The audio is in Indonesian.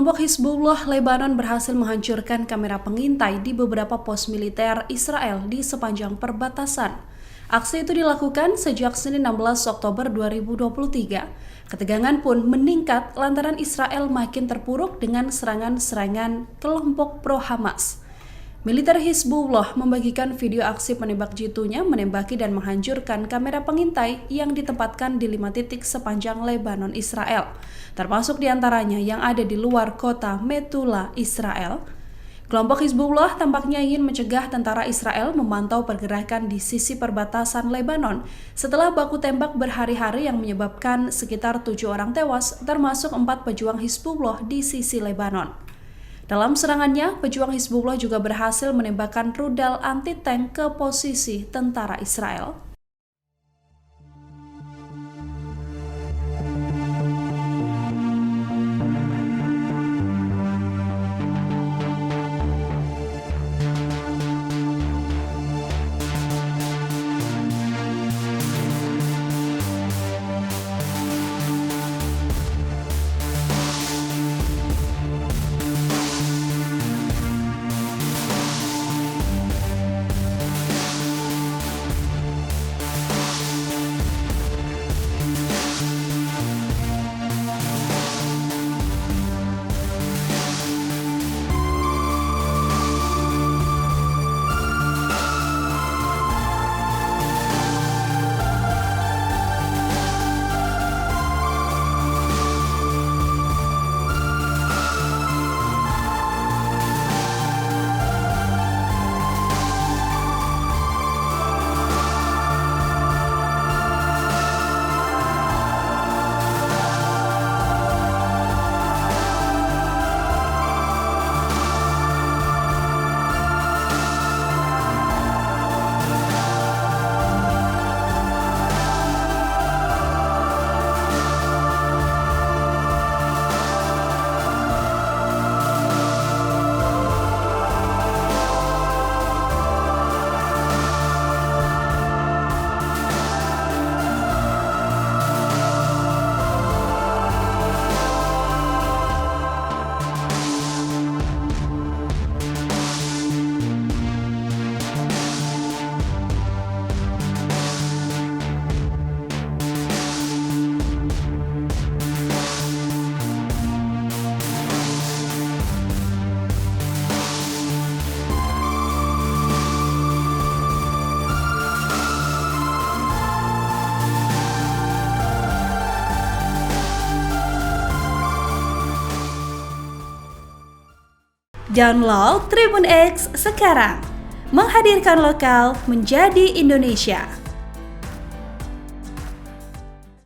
Kelompok Hizbullah Lebanon berhasil menghancurkan kamera pengintai di beberapa pos militer Israel di sepanjang perbatasan. Aksi itu dilakukan sejak Senin 16 Oktober 2023. Ketegangan pun meningkat lantaran Israel makin terpuruk dengan serangan-serangan kelompok pro-Hamas. Militer Hizbullah membagikan video aksi penembak jitunya menembaki dan menghancurkan kamera pengintai yang ditempatkan di 5 titik sepanjang Lebanon Israel, termasuk diantaranya yang ada di luar kota Metula, Israel. Kelompok Hizbullah tampaknya ingin mencegah tentara Israel memantau pergerakan di sisi perbatasan Lebanon setelah baku tembak berhari-hari yang menyebabkan sekitar 7 orang tewas, termasuk 4 pejuang Hizbullah di sisi Lebanon. Dalam serangannya, pejuang Hizbullah juga berhasil menembakkan rudal anti-tank ke posisi tentara Israel. Download Tribun X sekarang, menghadirkan lokal menjadi Indonesia.